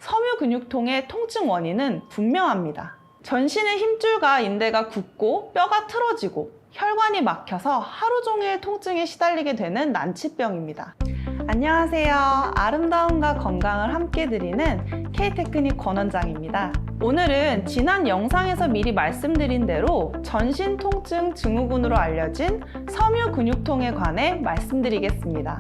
섬유근육통의 통증 원인은 분명합니다. 전신의 힘줄과 인대가 굳고 뼈가 틀어지고 혈관이 막혀서 하루 종일 통증에 시달리게 되는 난치병입니다. 안녕하세요. 아름다움과 건강을 함께 드리는 K테크닉 권원장입니다. 오늘은 지난 영상에서 미리 말씀드린 대로 전신 통증 증후군으로 알려진 섬유근육통에 관해 말씀드리겠습니다.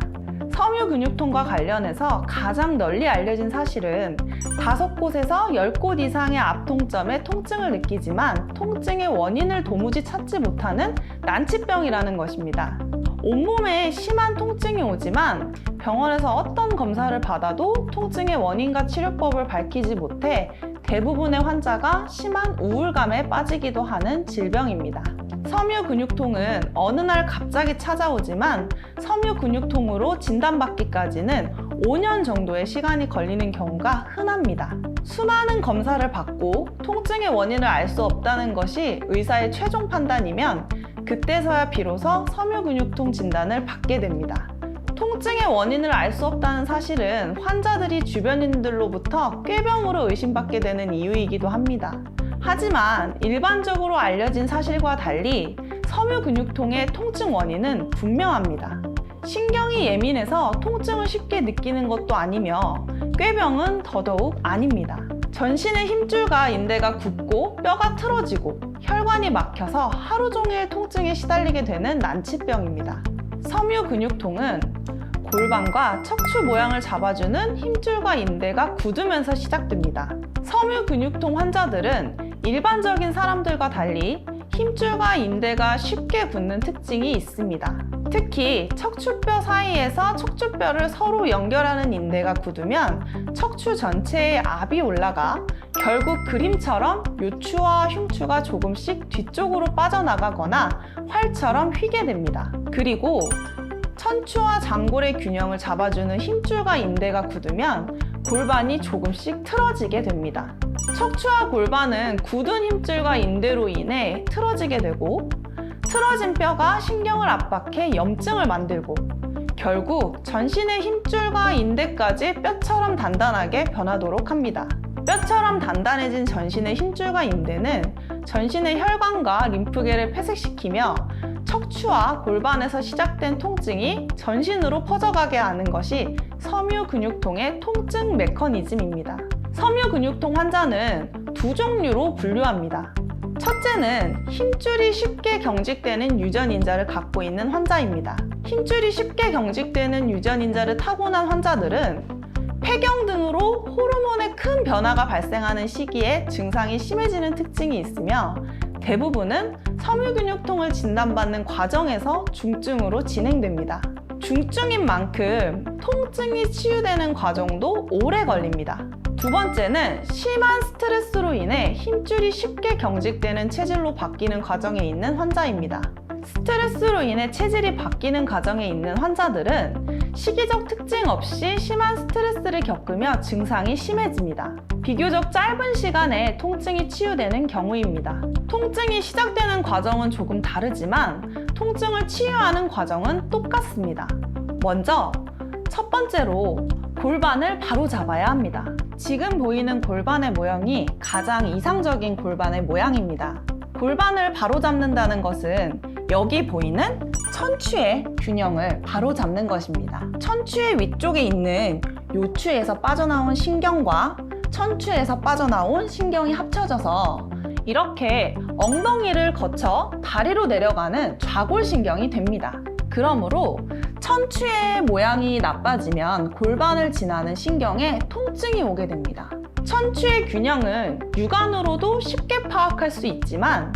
섬유근육통과 관련해서 가장 널리 알려진 사실은 5곳에서 10곳 이상의 앞통점에 통증을 느끼지만 통증의 원인을 도무지 찾지 못하는 난치병이라는 것입니다. 온몸에 심한 통증이 오지만 병원에서 어떤 검사를 받아도 통증의 원인과 치료법을 밝히지 못해 대부분의 환자가 심한 우울감에 빠지기도 하는 질병입니다. 섬유근육통은 어느 날 갑자기 찾아오지만 섬유근육통으로 진단받기까지는 5년 정도의 시간이 걸리는 경우가 흔합니다. 수많은 검사를 받고 통증의 원인을 알 수 없다는 것이 의사의 최종 판단이면 그때서야 비로소 섬유근육통 진단을 받게 됩니다. 통증의 원인을 알 수 없다는 사실은 환자들이 주변인들로부터 꾀병으로 의심받게 되는 이유이기도 합니다. 하지만 일반적으로 알려진 사실과 달리 섬유근육통의 통증 원인은 분명합니다. 신경이 예민해서 통증을 쉽게 느끼는 것도 아니며 꾀병은 더더욱 아닙니다. 전신의 힘줄과 인대가 굳고 뼈가 틀어지고 혈관이 막혀서 하루 종일 통증에 시달리게 되는 난치병입니다. 섬유근육통은 골반과 척추 모양을 잡아주는 힘줄과 인대가 굳으면서 시작됩니다. 섬유근육통 환자들은 일반적인 사람들과 달리 힘줄과 인대가 쉽게 굳는 특징이 있습니다. 특히 척추뼈 사이에서 척추뼈를 서로 연결하는 인대가 굳으면 척추 전체에 압이 올라가 결국 그림처럼 요추와 흉추가 조금씩 뒤쪽으로 빠져나가거나 활처럼 휘게 됩니다. 그리고 천추와 장골의 균형을 잡아주는 힘줄과 인대가 굳으면 골반이 조금씩 틀어지게 됩니다. 척추와 골반은 굳은 힘줄과 인대로 인해 틀어지게 되고 틀어진 뼈가 신경을 압박해 염증을 만들고 결국 전신의 힘줄과 인대까지 뼈처럼 단단하게 변하도록 합니다. 뼈처럼 단단해진 전신의 힘줄과 인대는 전신의 혈관과 림프계를 폐쇄시키며 척추와 골반에서 시작된 통증이 전신으로 퍼져가게 하는 것이 섬유근육통의 통증 메커니즘입니다. 섬유근육통 환자는 두 종류로 분류합니다. 첫째는 힘줄이 쉽게 경직되는 유전인자를 갖고 있는 환자입니다. 힘줄이 쉽게 경직되는 유전인자를 타고난 환자들은 폐경 등으로 호르몬의 큰 변화가 발생하는 시기에 증상이 심해지는 특징이 있으며 대부분은 섬유근육통을 진단받는 과정에서 중증으로 진행됩니다. 중증인 만큼 통증이 치유되는 과정도 오래 걸립니다. 두 번째는 심한 스트레스로 인해 힘줄이 쉽게 경직되는 체질로 바뀌는 과정에 있는 환자입니다. 스트레스로 인해 체질이 바뀌는 과정에 있는 환자들은 시기적 특징 없이 심한 스트레스를 겪으며 증상이 심해집니다. 비교적 짧은 시간에 통증이 치유되는 경우입니다. 통증이 시작되는 과정은 조금 다르지만 통증을 치유하는 과정은 똑같습니다. 먼저 첫 번째로 골반을 바로 잡아야 합니다. 지금 보이는 골반의 모양이 가장 이상적인 골반의 모양입니다. 골반을 바로 잡는다는 것은 여기 보이는 천추의 균형을 바로 잡는 것입니다. 천추의 위쪽에 있는 요추에서 빠져나온 신경과 천추에서 빠져나온 신경이 합쳐져서 이렇게 엉덩이를 거쳐 다리로 내려가는 좌골신경이 됩니다. 그러므로 천추의 모양이 나빠지면 골반을 지나는 신경에 통증이 오게 됩니다. 천추의 균형은 육안으로도 쉽게 파악할 수 있지만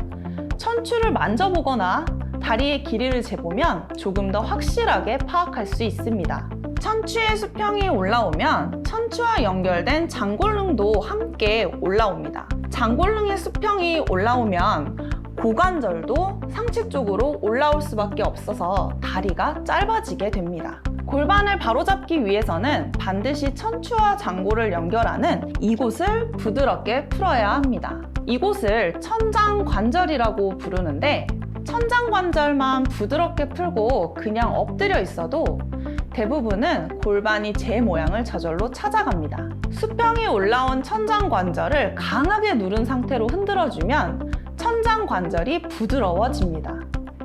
천추를 만져보거나 다리의 길이를 재보면 조금 더 확실하게 파악할 수 있습니다. 천추의 수평이 올라오면 천추와 연결된 장골릉도 함께 올라옵니다. 장골릉의 수평이 올라오면 고관절도 상체 쪽으로 올라올 수밖에 없어서 다리가 짧아지게 됩니다. 골반을 바로잡기 위해서는 반드시 천추와 장골을 연결하는 이곳을 부드럽게 풀어야 합니다. 이곳을 천장관절이라고 부르는데 천장관절만 부드럽게 풀고 그냥 엎드려 있어도 대부분은 골반이 제 모양을 저절로 찾아갑니다. 수평이 올라온 천장관절을 강하게 누른 상태로 흔들어주면 천장관절이 부드러워집니다.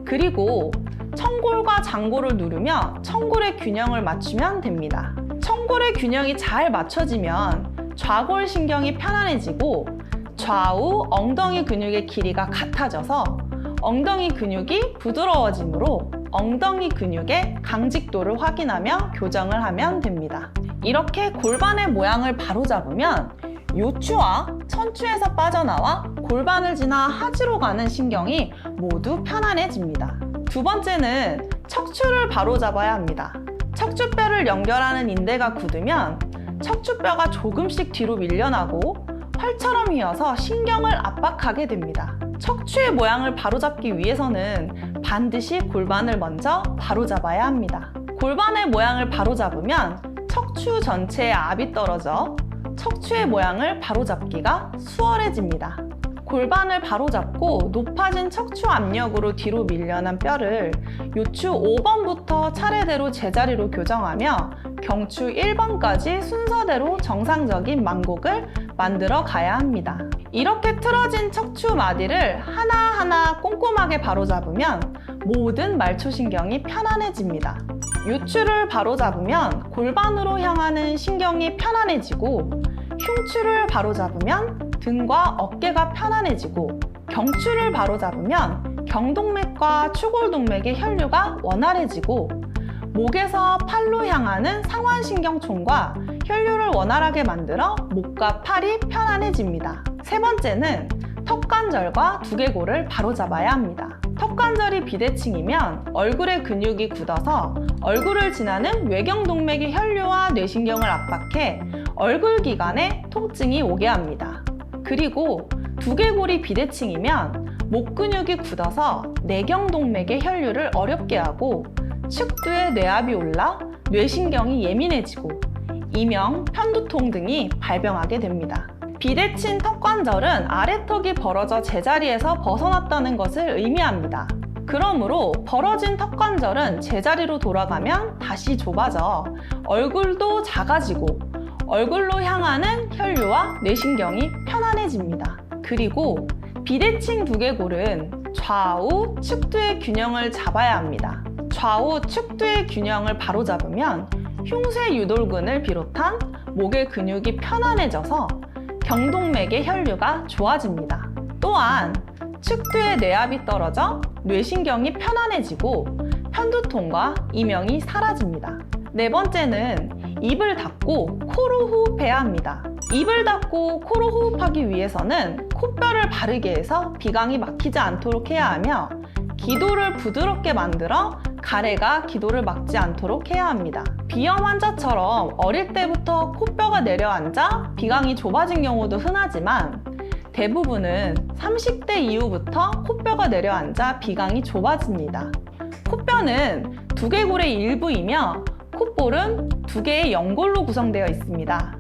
그리고 청골과 장골을 누르며 청골의 균형을 맞추면 됩니다. 청골의 균형이 잘 맞춰지면 좌골신경이 편안해지고 좌우 엉덩이 근육의 길이가 같아져서 엉덩이 근육이 부드러워지므로 엉덩이 근육의 강직도를 확인하며 교정을 하면 됩니다. 이렇게 골반의 모양을 바로잡으면 요추와 천추에서 빠져나와 골반을 지나 하지로 가는 신경이 모두 편안해집니다. 두 번째는 척추를 바로잡아야 합니다. 척추뼈를 연결하는 인대가 굳으면 척추뼈가 조금씩 뒤로 밀려나고 활처럼 휘어서 신경을 압박하게 됩니다. 척추의 모양을 바로잡기 위해서는 반드시 골반을 먼저 바로잡아야 합니다. 골반의 모양을 바로잡으면 척추 전체에 압이 떨어져 척추의 모양을 바로잡기가 수월해집니다. 골반을 바로잡고 높아진 척추 압력으로 뒤로 밀려난 뼈를 요추 5번부터 차례대로 제자리로 교정하며 경추 1번까지 순서대로 정상적인 만곡을 만들어 가야 합니다. 이렇게 틀어진 척추 마디를 하나하나 꼼꼼하게 바로잡으면 모든 말초신경이 편안해집니다. 요추를 바로잡으면 골반으로 향하는 신경이 편안해지고 흉추를 바로잡으면 등과 어깨가 편안해지고 경추를 바로잡으면 경동맥과 추골동맥의 혈류가 원활해지고 목에서 팔로 향하는 상완신경총과 혈류를 원활하게 만들어 목과 팔이 편안해집니다. 세 번째는 턱관절과 두개골을 바로잡아야 합니다. 턱관절이 비대칭이면 얼굴의 근육이 굳어서 얼굴을 지나는 외경동맥의 혈류와 뇌신경을 압박해 얼굴 기관에 통증이 오게 합니다. 그리고 두개골이 비대칭이면 목 근육이 굳어서 내경동맥의 혈류를 어렵게 하고 측두에 뇌압이 올라 뇌신경이 예민해지고 이명, 편두통 등이 발병하게 됩니다. 비대칭 턱관절은 아래턱이 벌어져 제자리에서 벗어났다는 것을 의미합니다. 그러므로 벌어진 턱관절은 제자리로 돌아가면 다시 좁아져 얼굴도 작아지고 얼굴로 향하는 혈류와 뇌신경이 편안해집니다. 그리고 비대칭 두개골은 좌우 측두의 균형을 잡아야 합니다. 좌우 측두의 균형을 바로잡으면 흉쇄 유돌근을 비롯한 목의 근육이 편안해져서 경동맥의 혈류가 좋아집니다. 또한 측두의 뇌압이 떨어져 뇌신경이 편안해지고 편두통과 이명이 사라집니다. 네 번째는 입을 닫고 코로 호흡해야 합니다. 입을 닫고 코로 호흡하기 위해서는 콧뼈를 바르게 해서 비강이 막히지 않도록 해야 하며 기도를 부드럽게 만들어 가래가 기도를 막지 않도록 해야 합니다. 비염 환자처럼 어릴 때부터 코뼈가 내려앉아 비강이 좁아진 경우도 흔하지만 대부분은 30대 이후부터 코뼈가 내려앉아 비강이 좁아집니다. 코뼈는 두개골의 일부이며 콧볼은 두 개의 연골로 구성되어 있습니다.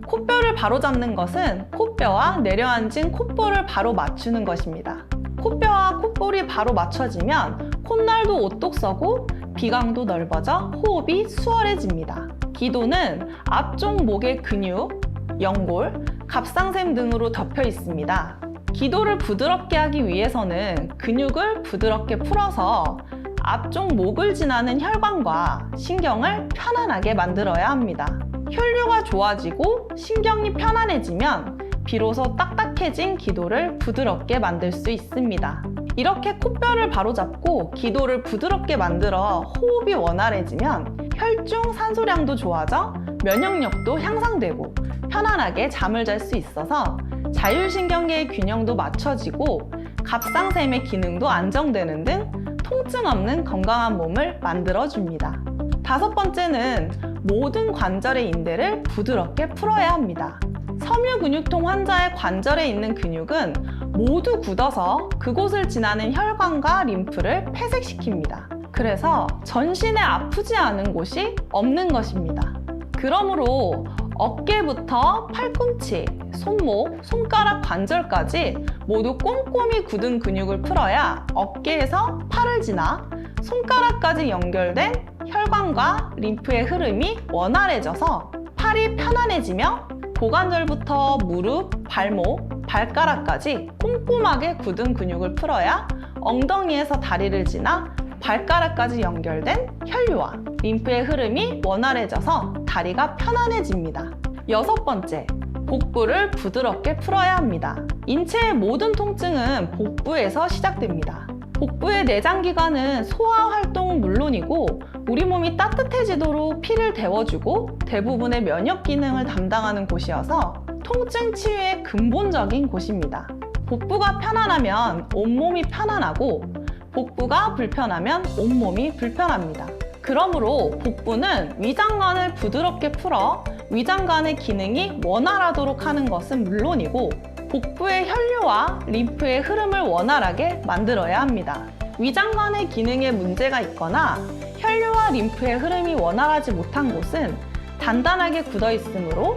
콧뼈를 바로잡는 것은 콧뼈와 내려앉은 콧볼을 바로 맞추는 것입니다. 콧뼈와 콧볼이 바로 맞춰지면 콧날도 오똑 서고 비강도 넓어져 호흡이 수월해집니다. 기도는 앞쪽 목의 근육, 연골, 갑상샘 등으로 덮여 있습니다. 기도를 부드럽게 하기 위해서는 근육을 부드럽게 풀어서 앞쪽 목을 지나는 혈관과 신경을 편안하게 만들어야 합니다. 혈류가 좋아지고 신경이 편안해지면 비로소 딱딱해진 기도를 부드럽게 만들 수 있습니다. 이렇게 콧뼈를 바로잡고 기도를 부드럽게 만들어 호흡이 원활해지면 혈중 산소량도 좋아져 면역력도 향상되고 편안하게 잠을 잘 수 있어서 자율신경계의 균형도 맞춰지고 갑상샘의 기능도 안정되는 등 통증 없는 건강한 몸을 만들어줍니다. 다섯 번째는 모든 관절의 인대를 부드럽게 풀어야 합니다. 섬유근육통 환자의 관절에 있는 근육은 모두 굳어서 그곳을 지나는 혈관과 림프를 폐색시킵니다. 그래서 전신에 아프지 않은 곳이 없는 것입니다. 그러므로 어깨부터 팔꿈치, 손목, 손가락 관절까지 모두 꼼꼼히 굳은 근육을 풀어야 어깨에서 팔을 지나 손가락까지 연결된 혈관과 림프의 흐름이 원활해져서 팔이 편안해지며 고관절부터 무릎, 발목, 발가락까지 꼼꼼하게 굳은 근육을 풀어야 엉덩이에서 다리를 지나 발가락까지 연결된 혈류와 림프의 흐름이 원활해져서 다리가 편안해집니다. 6번째, 복부를 부드럽게 풀어야 합니다. 인체의 모든 통증은 복부에서 시작됩니다. 복부의 내장기관은 소화 활동은 물론이고 우리 몸이 따뜻해지도록 피를 데워주고 대부분의 면역 기능을 담당하는 곳이어서 통증 치유의 근본적인 곳입니다. 복부가 편안하면 온몸이 편안하고 복부가 불편하면 온몸이 불편합니다. 그러므로 복부는 위장관을 부드럽게 풀어 위장관의 기능이 원활하도록 하는 것은 물론이고 복부의 혈류와 림프의 흐름을 원활하게 만들어야 합니다. 위장관의 기능에 문제가 있거나 혈류와 림프의 흐름이 원활하지 못한 곳은 단단하게 굳어 있으므로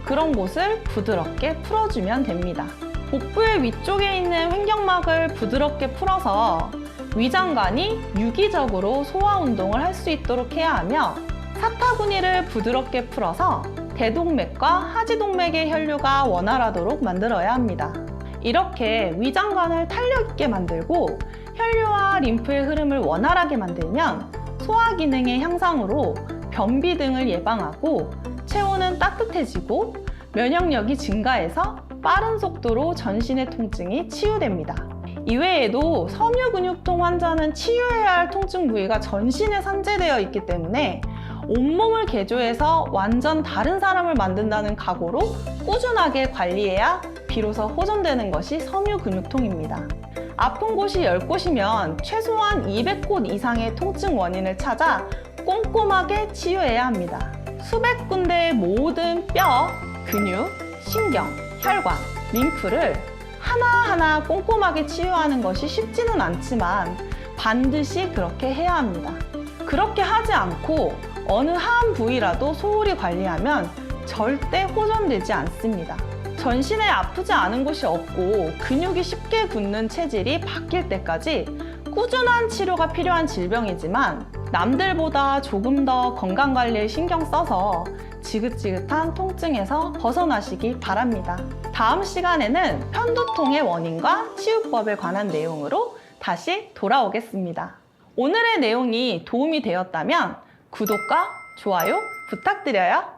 그런 곳을 부드럽게 풀어주면 됩니다. 복부의 위쪽에 있는 횡격막을 부드럽게 풀어서 위장관이 유기적으로 소화 운동을 할 수 있도록 해야 하며 사타구니를 부드럽게 풀어서 대동맥과 하지동맥의 혈류가 원활하도록 만들어야 합니다. 이렇게 위장관을 탄력 있게 만들고 혈류와 림프의 흐름을 원활하게 만들면 소화 기능의 향상으로 변비 등을 예방하고 체온은 따뜻해지고 면역력이 증가해서 빠른 속도로 전신의 통증이 치유됩니다. 이외에도 섬유근육통 환자는 치유해야 할 통증 부위가 전신에 산재되어 있기 때문에 온몸을 개조해서 완전 다른 사람을 만든다는 각오로 꾸준하게 관리해야 비로소 호전되는 것이 섬유근육통입니다. 아픈 곳이 10곳이면 최소한 200곳 이상의 통증 원인을 찾아 꼼꼼하게 치유해야 합니다. 수백 군데의 모든 뼈, 근육, 신경, 혈관, 림프를 하나하나 꼼꼼하게 치유하는 것이 쉽지는 않지만 반드시 그렇게 해야 합니다. 그렇게 하지 않고 어느 한 부위라도 소홀히 관리하면 절대 호전되지 않습니다. 전신에 아프지 않은 곳이 없고 근육이 쉽게 굳는 체질이 바뀔 때까지 꾸준한 치료가 필요한 질병이지만 남들보다 조금 더 건강관리에 신경 써서 지긋지긋한 통증에서 벗어나시기 바랍니다. 다음 시간에는 편두통의 원인과 치유법에 관한 내용으로 다시 돌아오겠습니다. 오늘의 내용이 도움이 되었다면 구독과 좋아요 부탁드려요.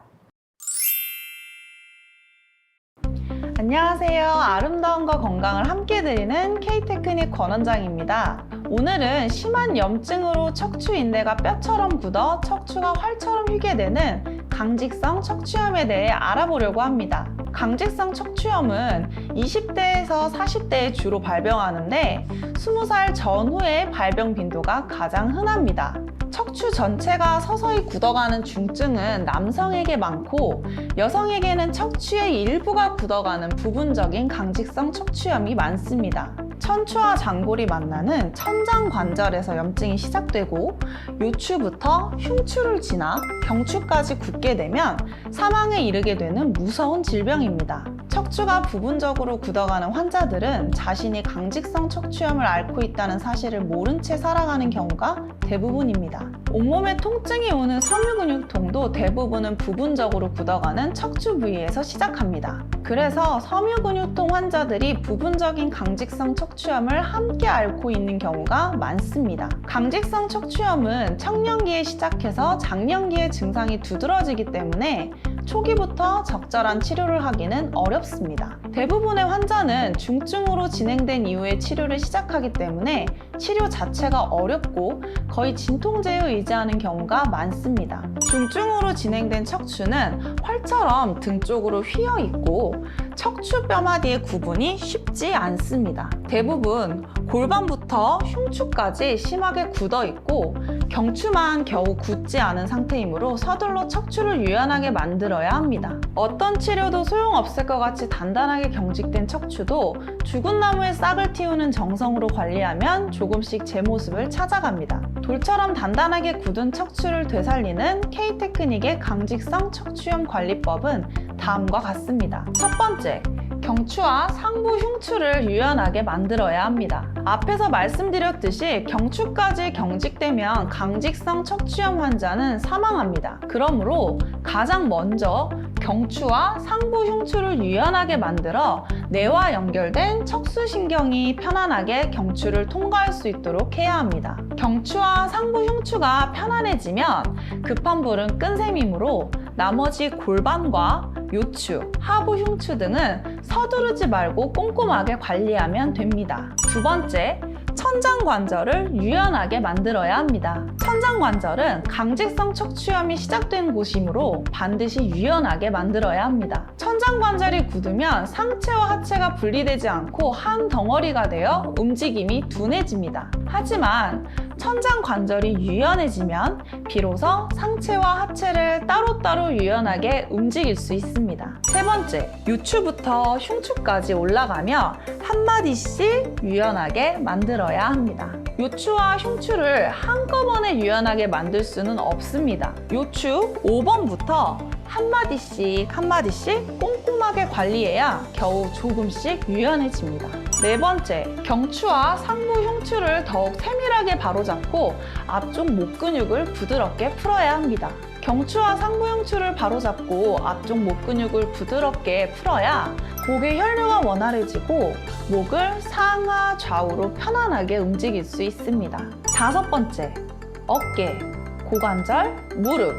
안녕하세요. 아름다움과 건강을 함께 드리는 K-테크닉 권원장입니다. 오늘은 심한 염증으로 척추 인대가 뼈처럼 굳어 척추가 활처럼 휘게 되는 강직성 척추염에 대해 알아보려고 합니다. 강직성 척추염은 20대에서 40대에 주로 발병하는데 20살 전후의 발병 빈도가 가장 흔합니다. 척추 전체가 서서히 굳어가는 중증은 남성에게 많고 여성에게는 척추의 일부가 굳어가는 부분적인 강직성 척추염이 많습니다. 천추와 장골이 만나는 천장관절에서 염증이 시작되고 요추부터 흉추를 지나 경추까지 굳게 되면 사망에 이르게 되는 무서운 질병입니다. 척추가 부분적으로 굳어가는 환자들은 자신이 강직성 척추염을 앓고 있다는 사실을 모른 채 살아가는 경우가 대부분입니다. 온몸에 통증이 오는 섬유근육통도 대부분은 부분적으로 굳어가는 척추 부위에서 시작합니다. 그래서 섬유근육통 환자들이 부분적인 강직성 척추염을 함께 앓고 있는 경우가 많습니다. 강직성 척추염은 청년기에 시작해서 장년기에 증상이 두드러지기 때문에 초기부터 적절한 치료를 하기는 어렵습니다. 대부분의 환자는 중증으로 진행된 이후에 치료를 시작하기 때문에 치료 자체가 어렵고 거의 진통제에 의지하는 경우가 많습니다. 중증으로 진행된 척추는 활처럼 등 쪽으로 휘어 있고 척추 뼈마디의 구분이 쉽지 않습니다. 대부분 골반부터 흉추까지 심하게 굳어 있고 경추만 겨우 굳지 않은 상태이므로 서둘러 척추를 유연하게 만들어야 합니다. 어떤 치료도 소용없을 것 같이 단단하게 경직된 척추도 죽은 나무에 싹을 틔우는 정성으로 관리하면 조금씩 제 모습을 찾아갑니다. 돌처럼 단단하게 굳은 척추를 되살리는 K-테크닉의 강직성 척추염 관리법은 다음과 같습니다. 첫 번째, 경추와 상부 흉추를 유연하게 만들어야 합니다. 앞에서 말씀드렸듯이 경추까지 경직되면 강직성 척추염 환자는 사망합니다. 그러므로 가장 먼저 경추와 상부 흉추를 유연하게 만들어 뇌와 연결된 척수신경이 편안하게 경추를 통과할 수 있도록 해야 합니다. 경추와 상부 흉추가 편안해지면 급한 불은 끈 셈이므로 나머지 골반과 요추, 하부 흉추 등은 서두르지 말고 꼼꼼하게 관리하면 됩니다. 두 번째, 천장관절을 유연하게 만들어야 합니다. 천장관절은 강직성 척추염이 시작된 곳이므로 반드시 유연하게 만들어야 합니다. 천장관절이 굳으면 상체와 하체가 분리되지 않고 한 덩어리가 되어 움직임이 둔해집니다. 하지만 천장관절이 유연해지면 비로소 상체와 하체를 따로따로 유연하게 움직일 수 있습니다. 세 번째, 요추부터 흉추까지 올라가며 한마디씩 유연하게 만들어야 합니다. 요추와 흉추를 한꺼번에 유연하게 만들 수는 없습니다. 요추 5번부터 한마디씩 꼼꼼하게 관리해야 겨우 조금씩 유연해집니다. 네 번째, 경추와 상부 흉추를 더욱 세밀하게 바로잡고 앞쪽 목 근육을 부드럽게 풀어야 합니다. 경추와 상부 흉추를 바로잡고 앞쪽 목 근육을 부드럽게 풀어야 목의 혈류가 원활해지고 목을 상하 좌우로 편안하게 움직일 수 있습니다. 다섯 번째, 어깨, 고관절, 무릎,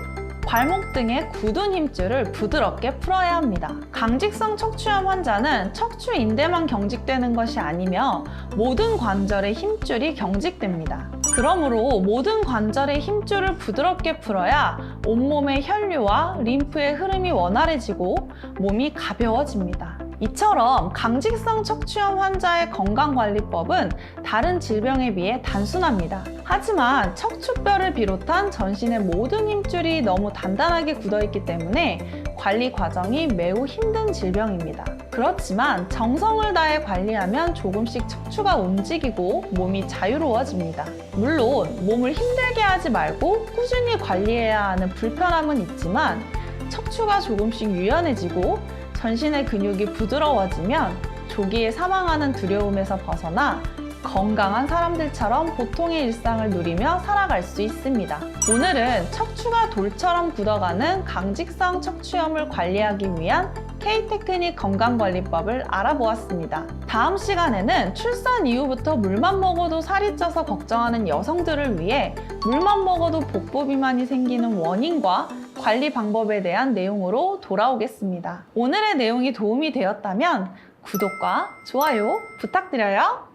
발목 등의 굳은 힘줄을 부드럽게 풀어야 합니다. 강직성 척추염 환자는 척추 인대만 경직되는 것이 아니며 모든 관절의 힘줄이 경직됩니다. 그러므로 모든 관절의 힘줄을 부드럽게 풀어야 온몸의 혈류와 림프의 흐름이 원활해지고 몸이 가벼워집니다. 이처럼 강직성 척추염 환자의 건강관리법은 다른 질병에 비해 단순합니다. 하지만 척추뼈를 비롯한 전신의 모든 힘줄이 너무 단단하게 굳어있기 때문에 관리 과정이 매우 힘든 질병입니다. 그렇지만 정성을 다해 관리하면 조금씩 척추가 움직이고 몸이 자유로워집니다. 물론 몸을 힘들게 하지 말고 꾸준히 관리해야 하는 불편함은 있지만 척추가 조금씩 유연해지고 전신의 근육이 부드러워지면 조기에 사망하는 두려움에서 벗어나 건강한 사람들처럼 보통의 일상을 누리며 살아갈 수 있습니다. 오늘은 척추가 돌처럼 굳어가는 강직성 척추염을 관리하기 위한 K-테크닉 건강관리법을 알아보았습니다. 다음 시간에는 출산 이후부터 물만 먹어도 살이 쪄서 걱정하는 여성들을 위해 물만 먹어도 복부 비만이 생기는 원인과 관리 방법에 대한 내용으로 돌아오겠습니다. 오늘의 내용이 도움이 되었다면 구독과 좋아요 부탁드려요.